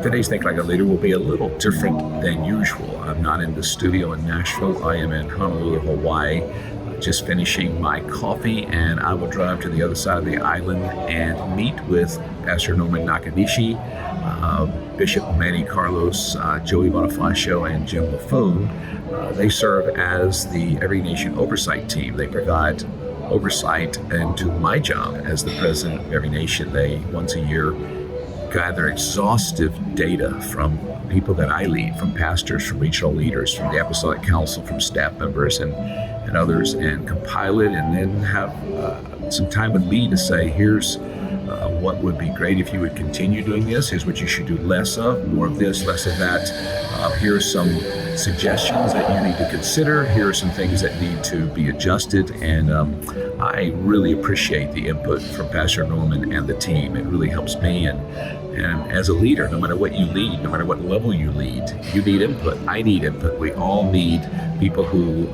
Today's Think Like a Leader will be a little different than usual. I'm not in the studio in Nashville. I am in Honolulu, Hawaii, just finishing my coffee, and I will drive to the other side of the island and meet with Pastor Norman Nakanishi, Bishop Manny Carlos, Joey Bonifacio, and Jim LaFoe. They serve as the Every Nation oversight team. They provide oversight into my job as the president of Every Nation. They, once a year, gather exhaustive data from people that I lead, from pastors, from regional leaders, from the Apostolic Council, from staff members and others, and compile it, and then have some time with me to say, here's what would be great if you would continue doing this. Here's what you should do less of, more of this, less of that. Here are some suggestions that you need to consider. Here are some things that need to be adjusted. And I really appreciate the input from Pastor Norman and the team. It really helps me. And as a leader, no matter what you lead, no matter what level you lead, you need input. I need input. We all need people who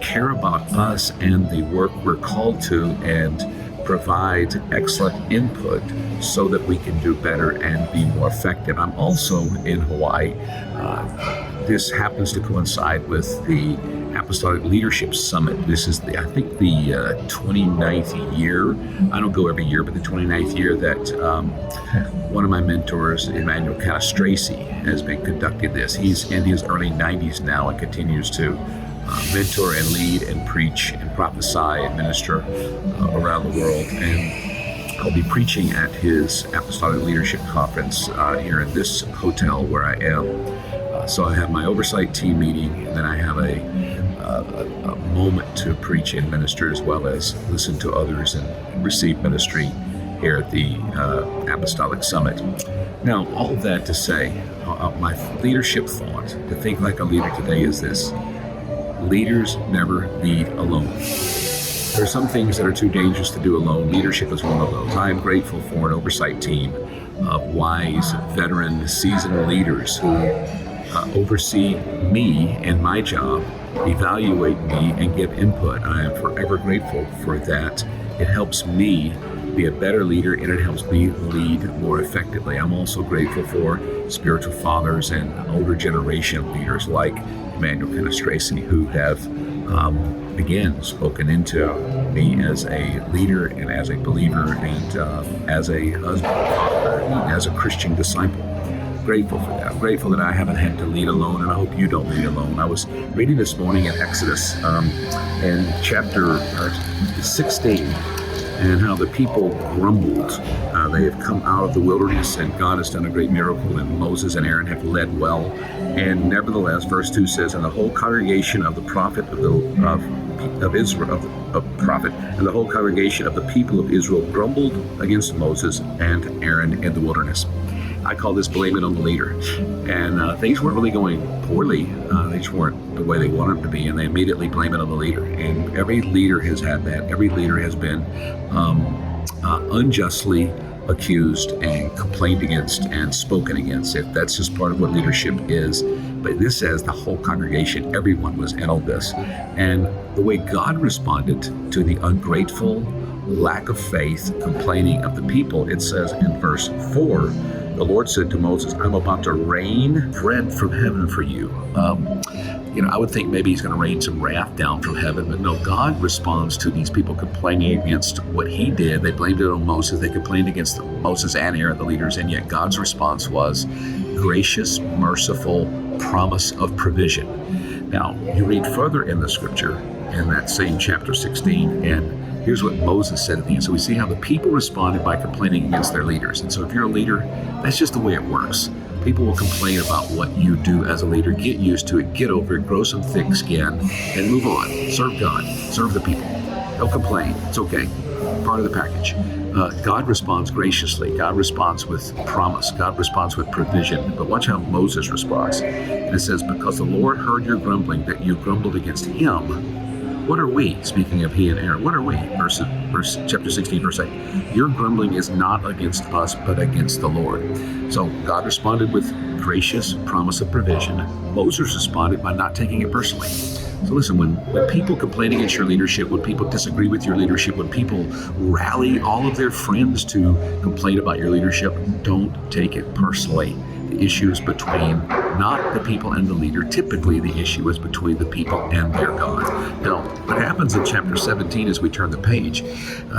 care about us and the work we're called to, and provide excellent input so that we can do better and be more effective. I'm also in Hawaii. This happens to coincide with the Apostolic Leadership Summit. This is the 29th year. I don't go every year, but the 29th year that one of my mentors, Emmanuel Canastraci, has been conducting this. He's in his early 90s now and continues to mentor and lead and preach and prophesy and minister around the world. And I'll be preaching at his Apostolic Leadership Conference here in this hotel where I am. So I have my oversight team meeting, and then I have a moment to preach and minister, as well as listen to others and receive ministry here at the Apostolic Summit. Now, all of that to say, my leadership thought to think like a leader today is this: leaders never lead alone. There are some things that are too dangerous to do alone. Leadership is one of those. I am grateful for an oversight team of wise, veteran, seasoned leaders who oversee me and my job, evaluate me, and give input. I am forever grateful for that. It helps me be a better leader, and it helps me lead more effectively. I'm also grateful for spiritual fathers and older generation leaders like Emmanuel Canastraci, who have again spoken into me as a leader and as a believer and as a husband, father, and as a Christian disciple. Grateful for that. Grateful that I haven't had to lead alone, and I hope you don't lead alone. I was reading this morning in Exodus in chapter 16, and how the people grumbled. They have come out of the wilderness, and God has done a great miracle, and Moses and Aaron have led well. And nevertheless, verse 2 says, and the whole congregation of the prophet of Israel, prophet, and the whole congregation of the people of Israel grumbled against Moses and Aaron in the wilderness. I call this blame it on the leader. And things weren't really going poorly. Things weren't the way they wanted them to be, and they immediately blame it on the leader. And every leader has had that. Every leader has been unjustly accused and complained against and spoken against. If that's just part of what leadership is. But this says the whole congregation, everyone was in all this. And the way God responded to the ungrateful, lack of faith, complaining of the people, it says in verse 4, the Lord said to Moses, I'm about to rain bread from heaven for you. I would think maybe he's going to rain some wrath down from heaven, but no, God responds to these people complaining against what he did. They blamed it on Moses. They complained against Moses and Aaron, the leaders, and yet God's response was gracious, merciful promise of provision. Now, you read further in the scripture in that same chapter 16, and here's what Moses said at the end. So we see how the people responded by complaining against their leaders. And so if you're a leader, that's just the way it works. People will complain about what you do as a leader. Get used to it, get over it, grow some thick skin, and move on. Serve God, serve the people. Don't complain, it's okay. Part of the package. God responds graciously. God responds with promise. God responds with provision. But watch how Moses responds. And it says, because the Lord heard your grumbling, that you grumbled against him. What are we? Speaking of he and Aaron, what are we? Chapter 16, verse 8. Your grumbling is not against us, but against the Lord. So God responded with gracious promise of provision. Moses responded by not taking it personally. So listen, when people complain against your leadership, when people disagree with your leadership, when people rally all of their friends to complain about your leadership, don't take it personally. The issue is between not the people and the leader. Typically, the issue is between the people and their God. Now, what happens in chapter 17 as we turn the page,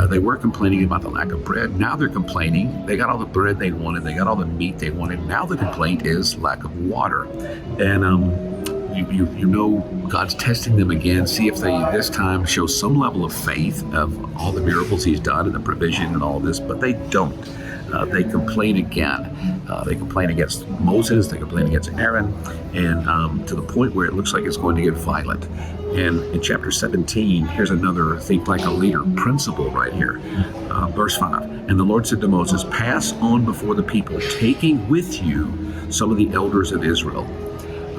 they were complaining about the lack of bread. Now they're complaining. They got all the bread they wanted. They got all the meat they wanted. Now the complaint is lack of water. And you know God's testing them again. See if they this time show some level of faith of all the miracles he's done and the provision and all of this, but they don't. They complain again. They complain against Moses. They complain against Aaron, and to the point where it looks like it's going to get violent. And in chapter 17, here's another think like a leader principle right here. Verse 5, and the Lord said to Moses, pass on before the people, taking with you some of the elders of Israel.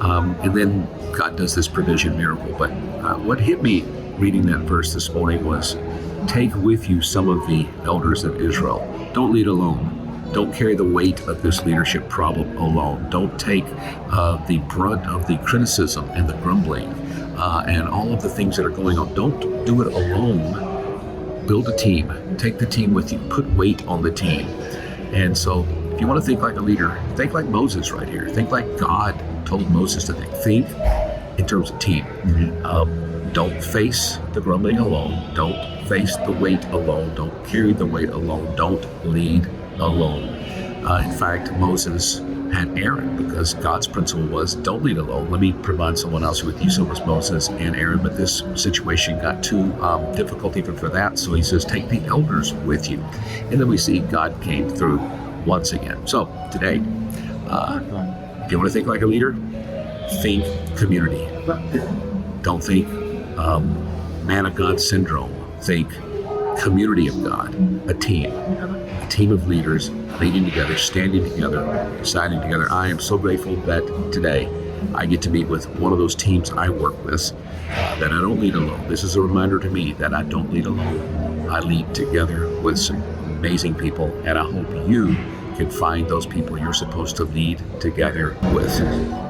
And then God does this provision miracle. But what hit me reading that verse this morning was, take with you some of the elders of Israel. Don't lead alone. Don't carry the weight of this leadership problem alone. Don't take the brunt of the criticism and the grumbling and all of the things that are going on. Don't do it alone. Build a team. Take the team with you. Put weight on the team. And so if you want to think like a leader, think like Moses right here. Think like God told Moses to think. Think in terms of team. Don't face the grumbling alone. Don't face the weight alone. Don't carry the weight alone. Don't lead alone. In fact, Moses had Aaron because God's principle was don't lead alone. Let me provide someone else with you. So it was Moses and Aaron, but this situation got too difficult even for that. So he says, take the elders with you. And then we see God came through once again. So today, if you want to think like a leader, think community. Don't think man of God syndrome. Think community of God, a team of leaders leading together, standing together, deciding together. I am so grateful that today I get to meet with one of those teams I work with, that I don't lead alone. This is a reminder to me that I don't lead alone. I lead together with some amazing people, and I hope you can find those people you're supposed to lead together with.